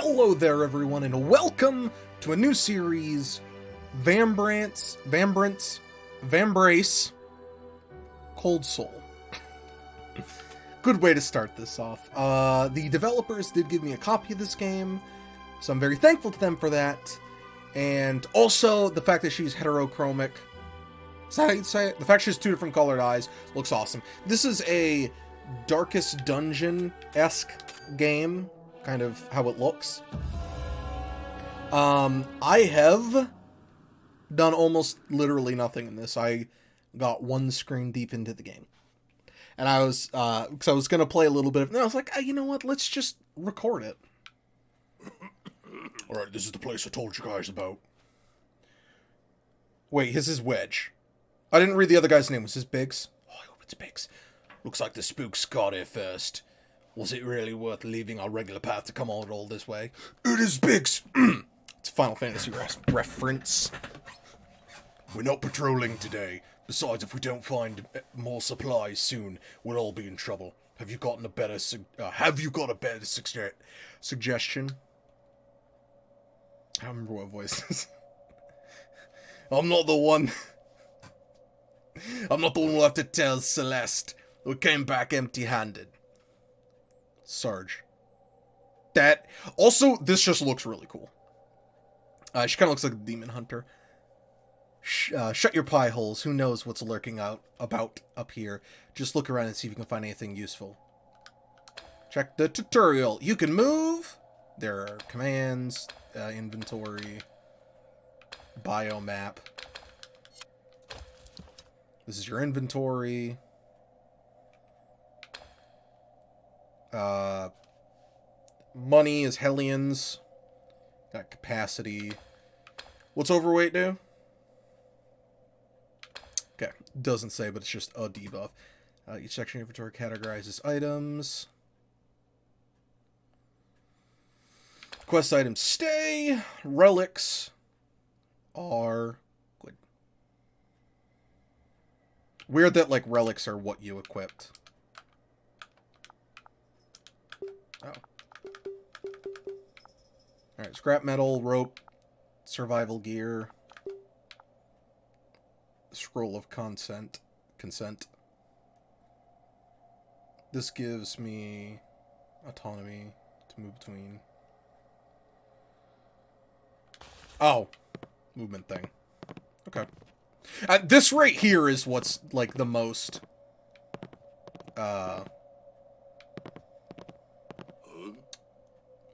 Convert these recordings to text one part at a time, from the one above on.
Hello there, everyone, and welcome to a new series, Vambrace, Cold Soul. Good way to start this off. The developers did give me a copy of this game, so I'm very thankful to them for that. And also, the fact that she's heterochromic. Is that how you'd say it? The fact she has two different colored eyes looks awesome. This is a Darkest Dungeon-esque game, kind of how it looks. I have done almost literally nothing in this. I got one screen deep into the game. And I was, because I was going to play a little bit of, and I was like, you know what, let's just record it. Alright, this is the place I told you guys about. Wait, his is Wedge. I didn't read the other guy's name. Was his Biggs? Oh, I hope it's Biggs. Looks like the spooks got here first. Was it really worth leaving our regular path to come all this way? It is Biggs! It's a Final Fantasy reference. We're not patrolling today. Besides, if we don't find more supplies soon, we'll all be in trouble. Have you got a better suggestion? I don't remember what voice this is. I'm not the one who'll have to tell Celeste. We came back empty-handed. Sarge. That. Also, this just looks really cool. She kind of looks like a demon hunter. Shut your pie holes. Who knows what's lurking about up here. Just look around and see if you can find anything useful. Check the tutorial. You can move. There are commands, inventory, biomap. This is your inventory. Money is Hellions. Got capacity. What's overweight do? Okay, doesn't say, but it's just a debuff. Each section of inventory categorizes items. Quest items stay. Relics are good. Weird that, like, relics are what you equipped. Oh. Alright, scrap metal, rope, survival gear, scroll of consent. This gives me autonomy to move between. Oh, movement thing. Okay. This right here is what's, like, the most,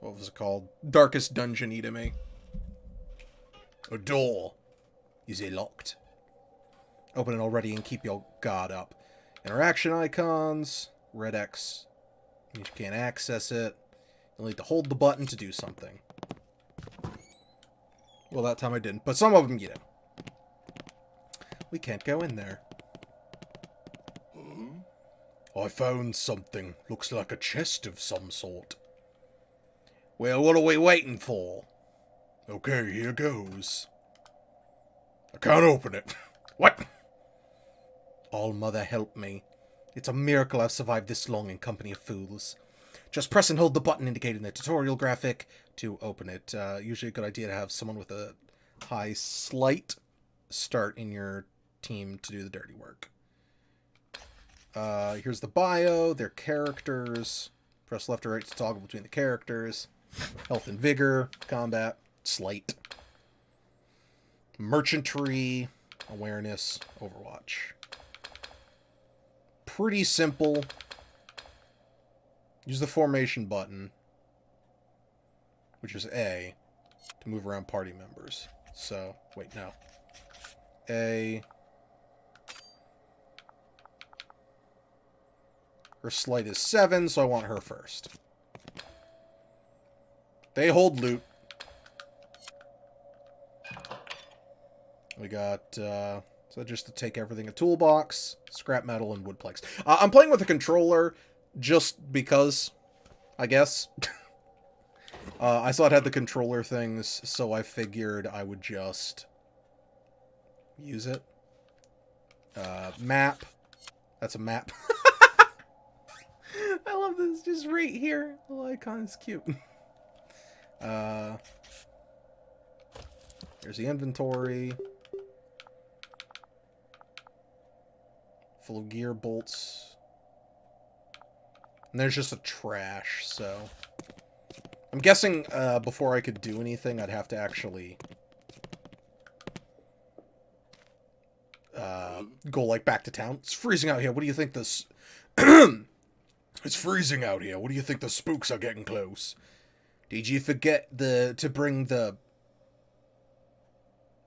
what was it called? Darkest Dungeon-y to me. A door. Is it locked? Open it already and keep your guard up. Interaction icons. Red X means you can't access it. You'll need to hold the button to do something. Well, that time I didn't, but some of them you do. We can't go in there. I found something. Looks like a chest of some sort. Well, what are we waiting for? Okay, here goes. I can't open it. What? All Mother help me. It's a miracle I've survived this long in company of fools. Just press and hold the button indicated in the tutorial graphic to open it. Usually a good idea to have someone with a high slight start in your team to do the dirty work. Here's the bio, their characters. Press left or right to toggle between the characters. Health and vigor, combat, slight. Merchantry, awareness, Overwatch. Pretty simple. Use the formation button, which is A, to move around party members. So, wait, no. A. Her sleight is 7, so I want her first. They hold loot. We got, so just to take everything, a toolbox, scrap metal, and wood planks. I'm playing with a controller just because, I guess. I saw it had the controller things, so I figured I would just use it. Map. That's a map. I love this, just right here. The little icon is cute. Here's the inventory. Full of gear bolts. And there's just a trash, so... I'm guessing before I could do anything, I'd have to actually... go, like, back to town. It's freezing out here. What do you think this... It's freezing out here. What do you think the spooks are getting close? Did you forget to bring the...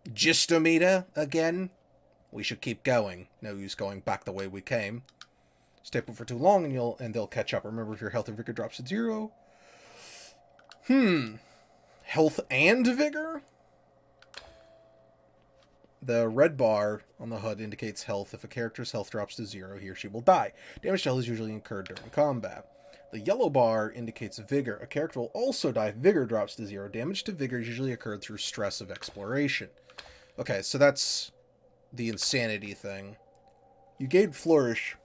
gistometer again? We should keep going. No use going back the way we came. Stay put for too long and they'll catch up. Remember, if your health and vigor drops to 0. Health and vigor? The red bar on the HUD indicates health. If a character's health drops to 0, he or she will die. Damage to health is usually incurred during combat. The yellow bar indicates vigor. A character will also die if vigor drops to 0. Damage to vigor is usually occurred through stress of exploration. Okay, so that's the insanity thing. You gain flourish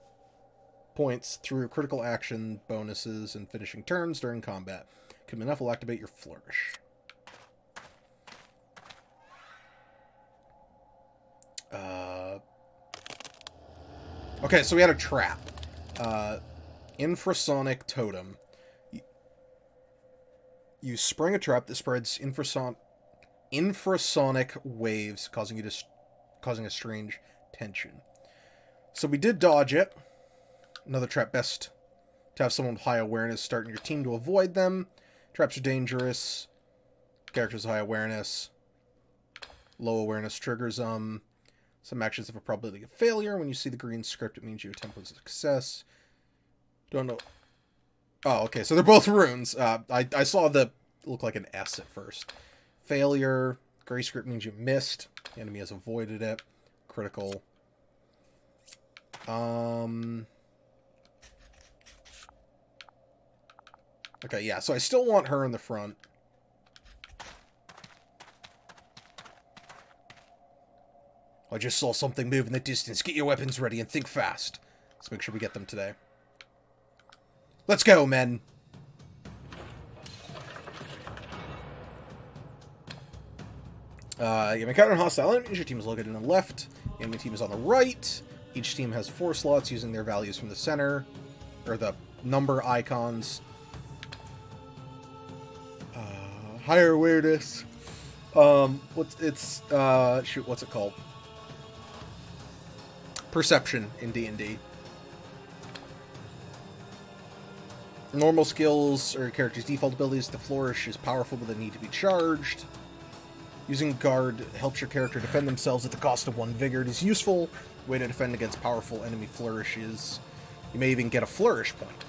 points through critical action bonuses and finishing turns during combat. Could be enough will activate your flourish. Okay, so we had a trap. Infrasonic totem. You spring a trap that spreads infrasonic waves, causing a strange tension. So we did dodge it. Another trap, best to have someone with high awareness start in your team to avoid them. Traps are dangerous. Characters with high awareness. Low awareness triggers them. Some actions have a probability of failure. When you see the green script, it means you attempt with success. Don't know. Oh, okay. So they're both runes. I saw the look like an S at first. Failure. Gray script means you missed. The enemy has avoided it. Critical. Okay, yeah. So I still want her in the front. I just saw something move in the distance. Get your weapons ready and think fast. Let's make sure we get them today. Let's go, men. You have encountered hostile enemies. Your team is located on the left. The enemy team is on the right. Each team has 4 slots using their values from the center. Or the number icons. Higher awareness. What's it called? Perception in D&D. Normal skills or character's default abilities. The flourish is powerful, but they need to be charged. Using guard helps your character defend themselves at the cost of 1 vigor. It is useful way to defend against powerful enemy flourishes. You may even get a flourish point.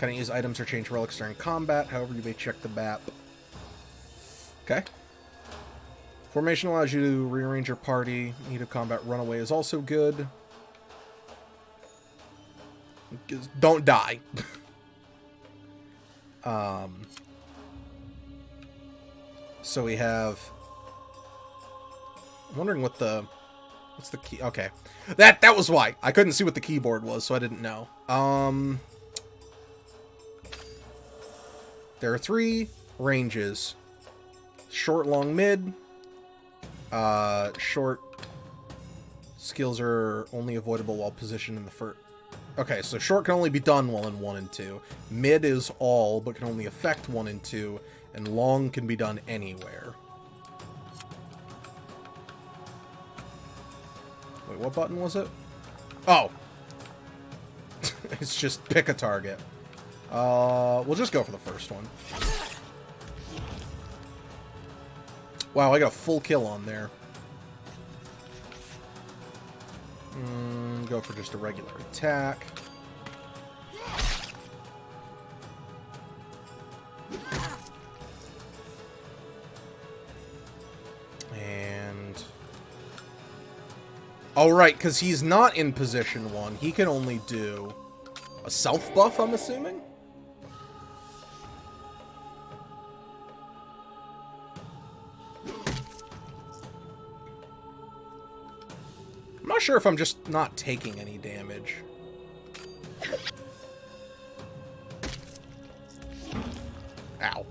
Can't use items or change relics during combat. However, you may check the map. Okay. Formation allows you to rearrange your party. Need of combat runaway is also good. Don't die. So we have... I'm wondering what's the key? Okay. That was why. I couldn't see what the keyboard was, so I didn't know. There are 3 ranges. Short, long, mid. Short skills are only avoidable while positioned in the first... Okay, so short can only be done while in 1 and 2. Mid is all, but can only affect 1 and 2. And long can be done anywhere. Wait, what button was it? Oh! It's just pick a target. We'll just go for the first one. Wow, I got a full kill on there. Go for just a regular attack. And... oh, right, because he's not in position 1. He can only do a self buff, I'm assuming? I'm not sure if I'm just not taking any damage. Ow.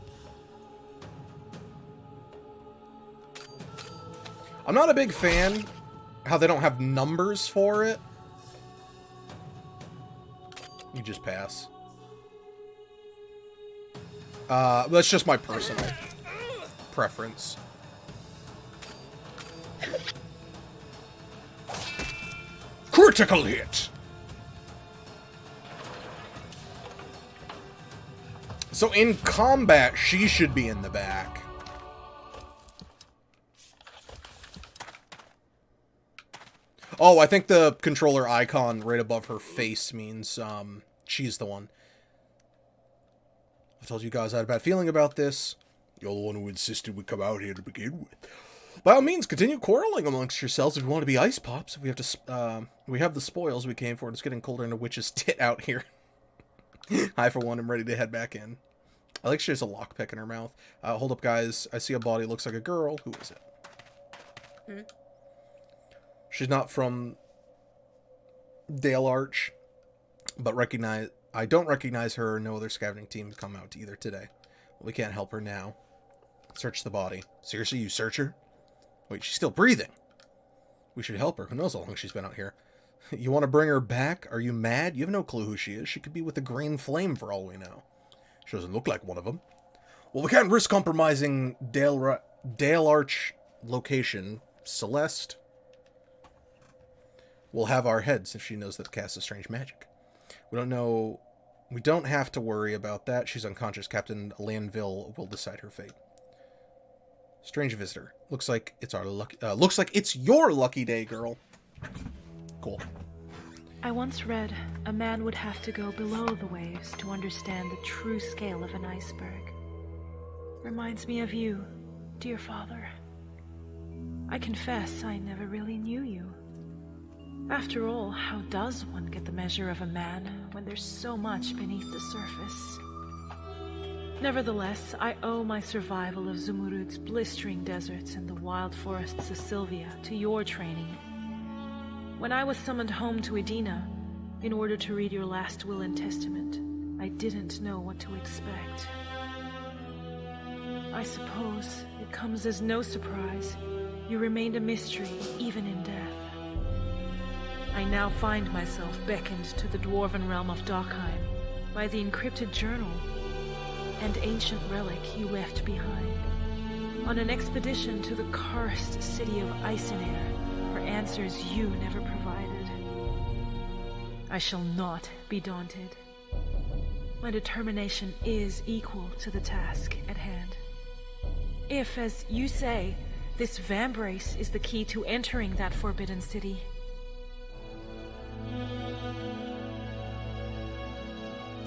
I'm not a big fan how they don't have numbers for it. You just pass. That's just my personal preference. Critical hit! So in combat, she should be in the back. Oh, I think the controller icon right above her face means she's the one. I told you guys I had a bad feeling about this. You're the one who insisted we come out here to begin with. By all means, continue quarreling amongst yourselves if you want to be ice pops. We have to. We have the spoils we came for. It's getting colder than a witch's tit out here. I, for one, am ready to head back in. I like she has a lockpick in her mouth. Hold up, guys. I see a body. Looks like a girl. Who is it? She's not from Dale Arch, but I don't recognize her. No other scavenging team has come out either today. Well, we can't help her now. Search the body. Seriously, you search her? Wait, she's still breathing. We should help her. Who knows how long she's been out here? You want to bring her back? Are you mad? You have no clue who she is. She could be with the Green Flame for all we know. She doesn't look like one of them. Well, we can't risk compromising Dale Arch location. Celeste will have our heads if she knows that casts a strange magic. We don't know. We don't have to worry about that. She's unconscious. Captain Lanville will decide her fate. Strange visitor. Looks like it's our lucky. Looks like it's your lucky day, girl. Cool. I once read a man would have to go below the waves to understand the true scale of an iceberg. Reminds me of you, dear father. I confess I never really knew you. After all, how does one get the measure of a man when there's so much beneath the surface? Nevertheless, I owe my survival of Zumurud's blistering deserts and the wild forests of Sylvia to your training. When I was summoned home to Edina, in order to read your last will and testament, I didn't know what to expect. I suppose it comes as no surprise. You remained a mystery, even in death. I now find myself beckoned to the dwarven realm of Dockheim by the encrypted journal and ancient relic you left behind, on an expedition to the cursed city of Icier, for answers you never provided. I shall not be daunted. My determination is equal to the task at hand. If, as you say, this Vambrace is the key to entering that forbidden city,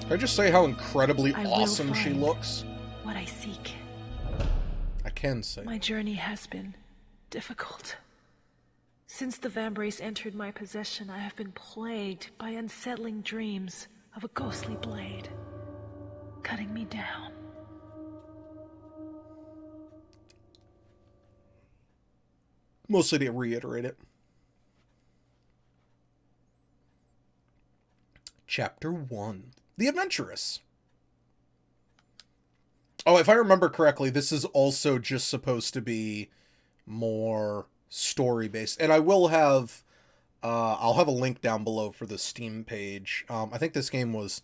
Can I just say how incredibly awesome she looks? What I seek. I can say. My journey has been difficult. Since the Vambrace entered my possession, I have been plagued by unsettling dreams of a ghostly blade cutting me down. Mostly to reiterate it. Chapter 1. The Adventurous. Oh, if I remember correctly, this is also just supposed to be more story-based. And I will have... I'll have a link down below for the Steam page. I think this game was,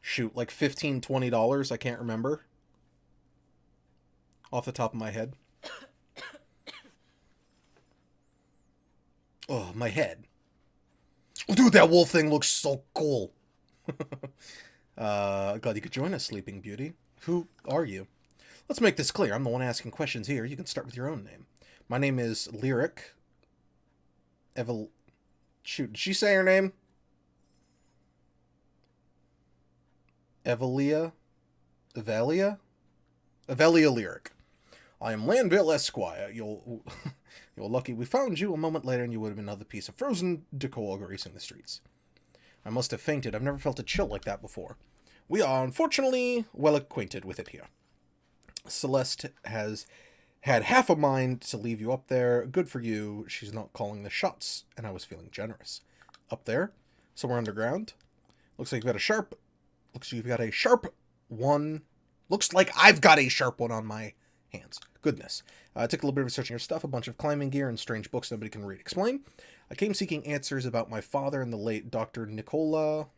shoot, like $15, $20. I can't remember. Off the top of my head. Oh, my head. Oh, dude, that wolf thing looks so cool. Glad you could join us, Sleeping Beauty. Who are you? Let's make this clear. I'm the one asking questions here. You can start with your own name. My name is Lyric. Shoot, did she say her name? Evelia Lyric. I am Lanville Esquire. You're lucky we found you. A moment later and you would have been another piece of frozen decor gracing the streets. I must have fainted. I've never felt a chill like that before. We are, unfortunately, well acquainted with it here. Celeste has had half a mind to leave you up there. Good for you. She's not calling the shots, and I was feeling generous. Up there, somewhere underground. Looks like you've got a sharp one on my hands. Goodness. I took a little bit of research on your stuff, a bunch of climbing gear and strange books nobody can read. Explain. I came seeking answers about my father and the late Dr. Nicola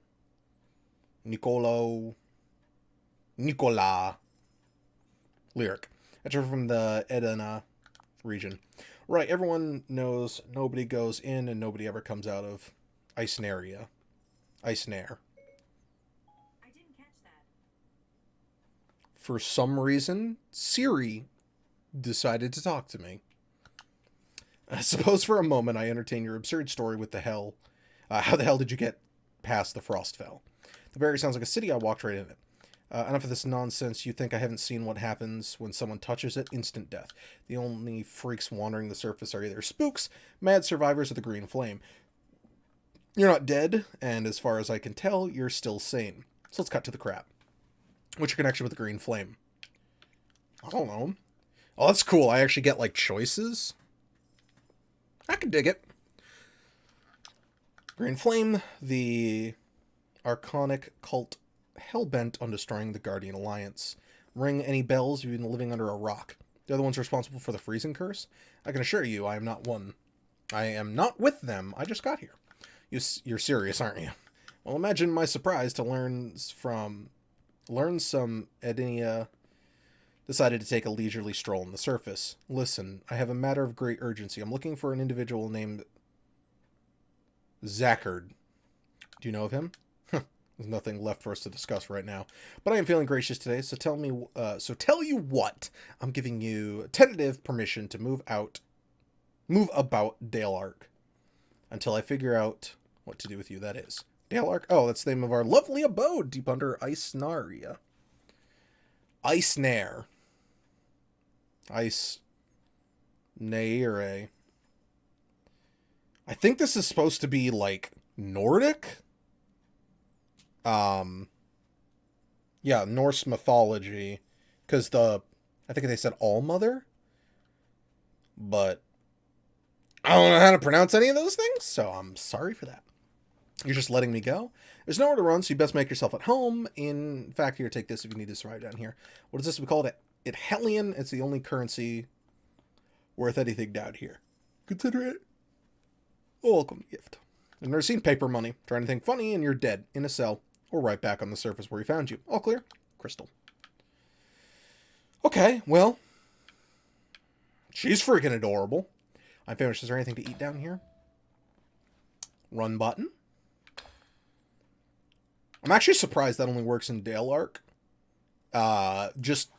Lyric. I travel from the Edina region. Right, everyone knows nobody goes in and nobody ever comes out of Icier. Icier. I didn't catch that. For some reason, Siri decided to talk to me. I suppose for a moment I entertain your absurd story with the hell. How the hell did you get past the Frostfell? The barrier sounds like a city. I walked right in it. Enough of this nonsense. You think I haven't seen what happens when someone touches it? Instant death. The only freaks wandering the surface are either spooks, mad survivors, or the green flame. You're not dead, and as far as I can tell, you're still sane. So let's cut to the crap. What's your connection with the green flame? I don't know. Oh, that's cool. I actually get, like, choices. I can dig it. Green Flame, the archonic cult hell-bent on destroying the Guardian Alliance. Ring any bells? You've been living under a rock. They're the ones responsible for the freezing curse? I can assure you, I am not one. I am not with them. I just got here. You're serious, aren't you? Well, imagine my surprise to learn some Edenia decided to take a leisurely stroll on the surface. Listen, I have a matter of great urgency. I'm looking for an individual named Zachard. Do you know of him? There's nothing left for us to discuss right now. But I am feeling gracious today, so tell you what. I'm giving you tentative permission to move about Dale-Ark. Until I figure out what to do with you, that is. Dale-Ark? Oh, that's the name of our lovely abode deep under Icier. Icier. Icier. I think this is supposed to be, like, Nordic? Yeah, Norse mythology. Because I think they said All-Mother? But I don't know how to pronounce any of those things, so I'm sorry for that. You're just letting me go? There's nowhere to run, so you best make yourself at home. In fact, here, take this if you need to survive down here. What is this? We call it Hellion. It's the only currency worth anything down here. Consider it a welcome gift. I've never seen paper money. Try anything funny and you're dead. In a cell. Or right back on the surface where we found you. All clear? Crystal. Okay, well. She's freaking adorable. I'm finished. Is there anything to eat down here? Run button. I'm actually surprised that only works in Dale-Ark. Just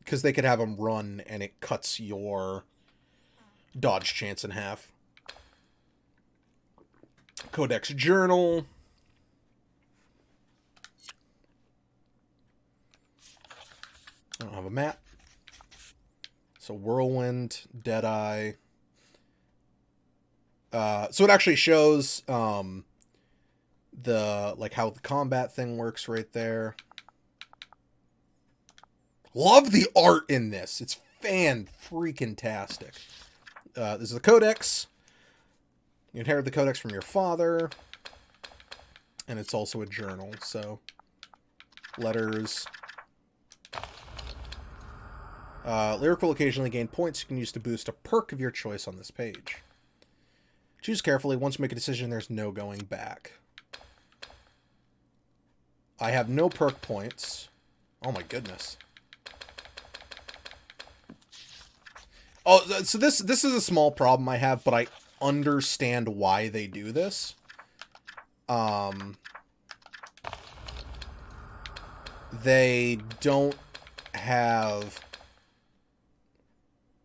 because they could have them run and it cuts your dodge chance in half. Codex Journal. I don't have a map. So Whirlwind, Deadeye. So it actually shows how the combat thing works right there. Love the art in this. It's fan-freaking-tastic. This is the Codex. You inherit the Codex from your father. And it's also a journal, so letters. Lyric will occasionally gain points you can use to boost a perk of your choice on this page. Choose carefully. Once you make a decision, there's no going back. I have no perk points. Oh my goodness. Oh, so this is a small problem I have, but I understand why they do this. They don't have...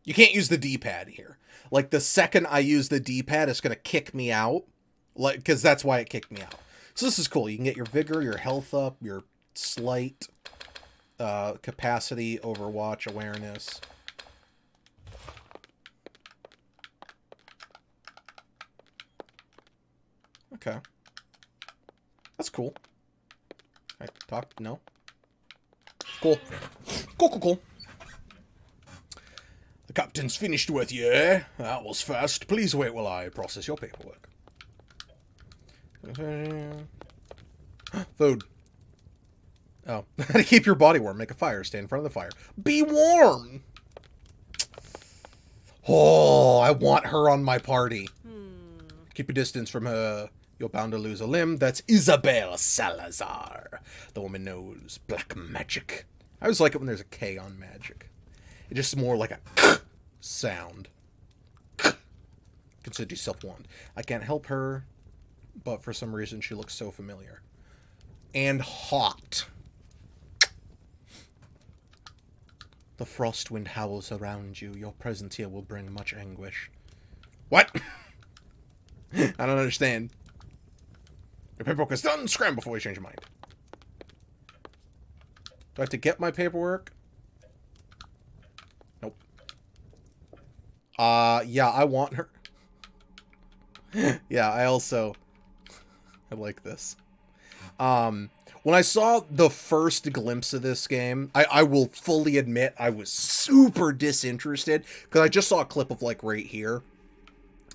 You can't use the D-pad here. Like, the second I use the D-pad, it's going to kick me out. Like, because that's why it kicked me out. So this is cool. You can get your vigor, your health up, your slight capacity, overwatch, awareness. Okay. That's cool. I talk? No? Cool. Cool. The captain's finished with you, eh? That was fast. Please wait while I process your paperwork. Food. Oh. How to keep your body warm. Make a fire. Stay in front of the fire. Be warm! Oh, I want her on my party. Keep your distance from her. You're bound to lose a limb. That's Isabel Salazar. The woman knows black magic. I always like it when there's a K on magic. It's just more like a sound. Consider yourself warned. I can't help her, but for some reason she looks so familiar. And hot. The frost wind howls around you. Your presence here will bring much anguish. What? I don't understand. Your paperwork is done. Scram before you change your mind. Do I have to get my paperwork? Nope. Yeah, I want her. Yeah, I like this. When I saw the first glimpse of this game, I will fully admit I was super disinterested because I just saw a clip of like right here.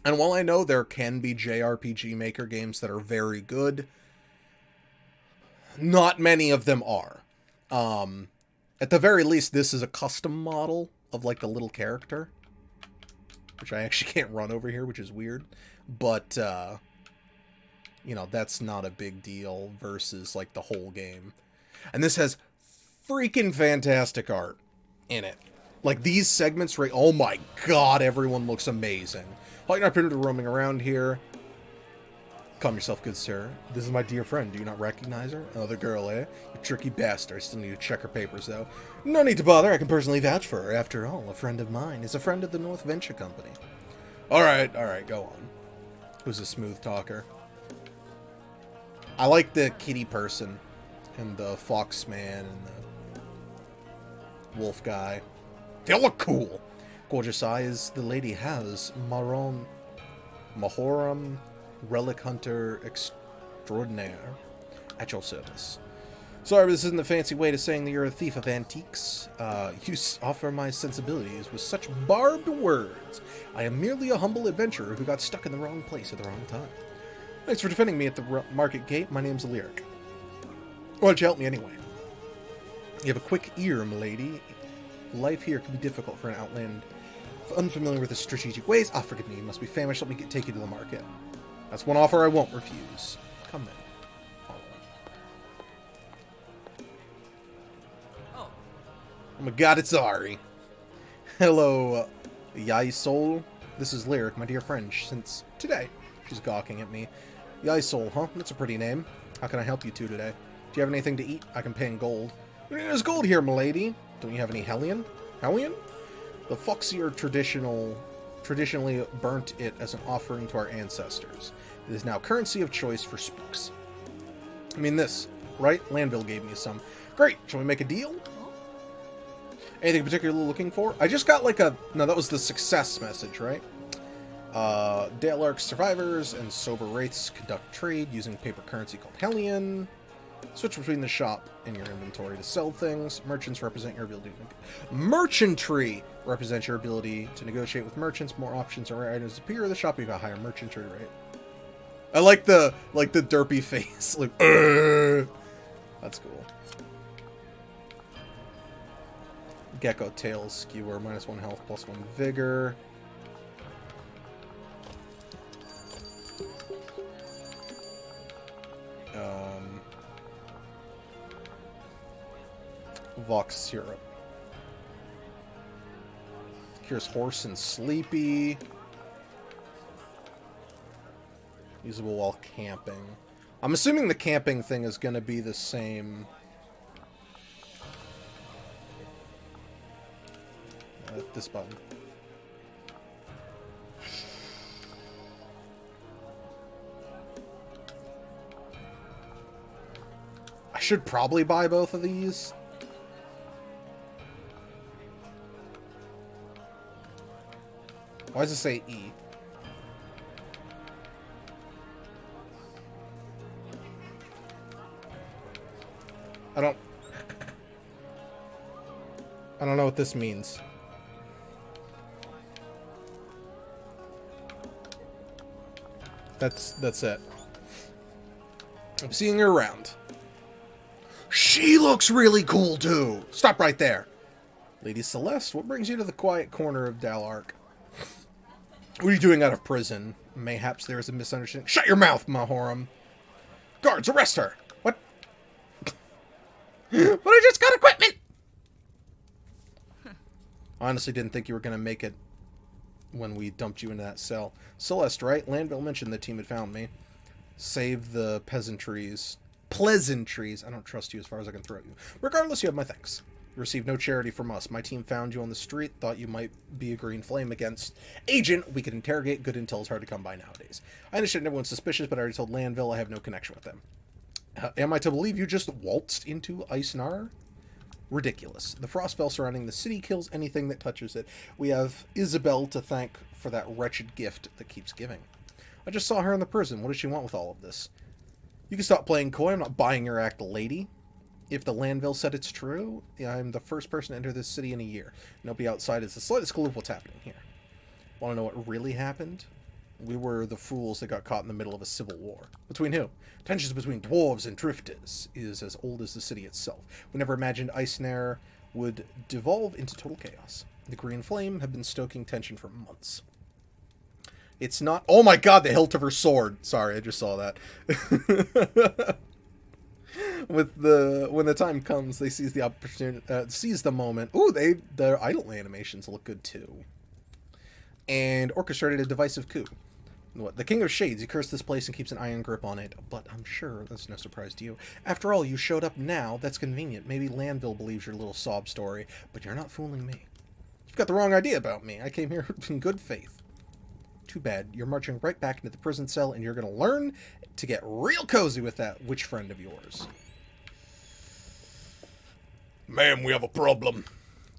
And while I know there can be JRPG Maker games that are very good, not many of them are. At the very least, this is a custom model of like the little character, which I actually can't run over here, which is weird. But, you know, that's not a big deal versus like the whole game. And this has freaking fantastic art in it. Like these segments, right? Oh my god, everyone looks amazing. Like not permitted roaming around here. Calm yourself, good sir. This is my dear friend. Do you not recognize her? Another girl, eh? You tricky bastard. I still need to check her papers, though. No need to bother. I can personally vouch for her. After all, a friend of mine is a friend of the North Venture Company. Alright, go on. Who's a smooth talker? I like the kitty person. And the fox man and the wolf guy. They all look cool. Gorgeous eyes the lady has. Mahoram, relic hunter extraordinaire. At your service. Sorry, but this isn't the fancy way to saying that you're a thief of antiques. You offer my sensibilities with such barbed words. I am merely a humble adventurer who got stuck in the wrong place at the wrong time. Thanks for defending me at the market gate. My name's Lyric. Why don't you help me anyway? You have a quick ear, milady. Life here can be difficult for an outland unfamiliar with the strategic ways. Ah, forgive me. You must be famished. Let me take you to the market. That's one offer I won't refuse. Come then. Oh my god, it's Ari. Hello, Yai-Sol. This is Lyric, my dear friend, since today. She's gawking at me. Yai-Sol, huh? That's a pretty name. How can I help you two today? Do you have anything to eat? I can pay in gold. There's gold here, milady. Don't you have any Hellion? Hellion? The Foxier traditionally burnt it as an offering to our ancestors. It is now currency of choice for spooks. I mean this, right? Landville gave me some. Great, shall we make a deal? Anything particularly looking for? I just got like a... No, that was the success message, right? Dale Ark survivors and sober wraiths conduct trade using paper currency called Hellion. Switch between the shop and your inventory to sell things. Merchants represent your ability to... Merchantry represents your ability to negotiate with merchants. More options or items appear. The shop you got higher merchantry rate. I like the derpy face. Like, that's cool. Gecko tail skewer, -1 health, +1 vigor. Vox syrup. Cures horse and sleepy. Usable while camping. I'm assuming the camping thing is going to be the same. This button. I should probably buy both of these. Why does it say E? I don't know what this means. That's it. I'm seeing her around. She looks really cool too. Stop right there. Lady Celeste, what brings you to the quiet corner of Dal Ark? What are you doing out of prison? Mayhaps there is a misunderstanding. Shut your mouth, Mahoram! Guards, arrest her! What? But I just got equipment! I honestly didn't think you were going to make it when we dumped you into that cell. Celeste, right? Landville mentioned the team had found me. Save the peasantries. Pleasantries. I don't trust you as far as I can throw you. Regardless, you have my thanks. You received no charity from us. My team found you on the street, thought you might be a green flame against agent we could interrogate. Good intel is hard to come by nowadays. I understand everyone's suspicious, but I already told Landville I have no connection with them. Am I to believe you just waltzed into Icier? Ridiculous. The frostfell surrounding the city kills anything that touches it. We have Isabel to thank for that wretched gift that keeps giving. I just saw her in the prison. What does she want with all of this? You can stop playing coy. I'm not buying your act, lady. If the Landville said it's true, I'm the first person to enter this city in a year. Nobody outside has the slightest clue of what's happening here. Want to know what really happened? We were the fools that got caught in the middle of a civil war. Between who? Tensions between dwarves and drifters is as old as the city itself. We never imagined Icier would devolve into total chaos. The Green Flame have been stoking tension for months. It's not... Oh my god, the hilt of her sword! Sorry, I just saw that. When the time comes, they seize the opportunity, seize the moment. Ooh, their idle animations look good too. And orchestrated a divisive coup. What? The King of Shades, he cursed this place and keeps an iron grip on it, but I'm sure that's no surprise to you. After all, you showed up now, that's convenient. Maybe Landville believes your little sob story, but you're not fooling me. You've got the wrong idea about me. I came here in good faith. Too bad. You're marching right back into the prison cell, and you're going to learn to get real cozy with that witch friend of yours. Ma'am, we have a problem.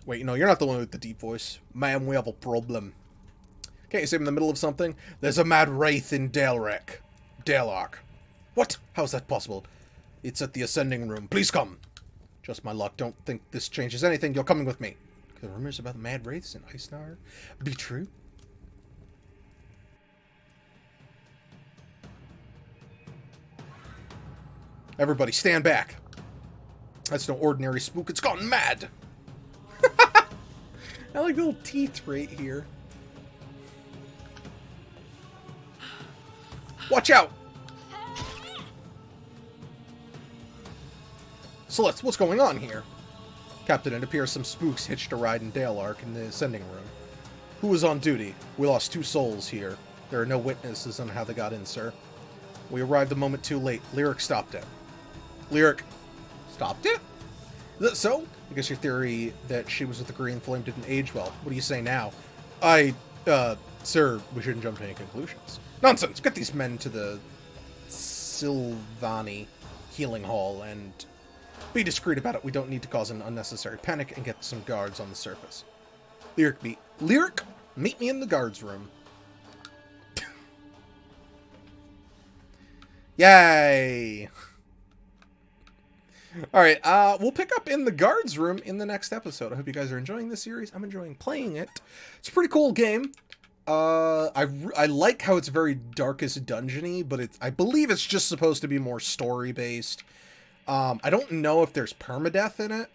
Wait, no, you're not the one with the deep voice. Ma'am, we have a problem. Can't you say I'm in the middle of something? There's a mad wraith in Dalark. What? How's that possible? It's at the ascending room. Please come. Just my luck. Don't think this changes anything. You're coming with me. Could the rumors about the mad wraiths in Icier be true? Everybody, stand back. That's no ordinary spook. It's gone mad. I like little teeth right here. Watch out! Celeste, what's going on here? Captain, it appears some spooks hitched a ride in Dalark in the ascending room. Who was on duty? We lost 2 souls here. There are no witnesses on how they got in, sir. We arrived a moment too late. Lyric stopped it. Lyric stopped it? Is that so? I guess your theory that she was with the Green Flame didn't age well. What do you say now? Sir, we shouldn't jump to any conclusions. Nonsense! Get these men to the Sylvani Healing Hall and be discreet about it. We don't need to cause an unnecessary panic and get some guards on the surface. Lyric, meet me in the guards room. Yay! Alright, we'll pick up in the guards room in the next episode. I hope you guys are enjoying this series. I'm enjoying playing it. It's a pretty cool game. I like how it's very Darkest Dungeon-y, but I believe it's just supposed to be more story-based. I don't know if there's permadeath in it.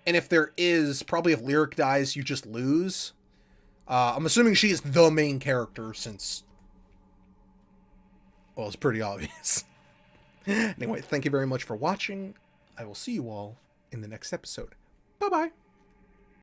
And if there is, probably if Lyric dies, you just lose. I'm assuming she is the main character since... Well, it's pretty obvious. Anyway, thank you very much for watching. I will see you all in the next episode. Bye-bye.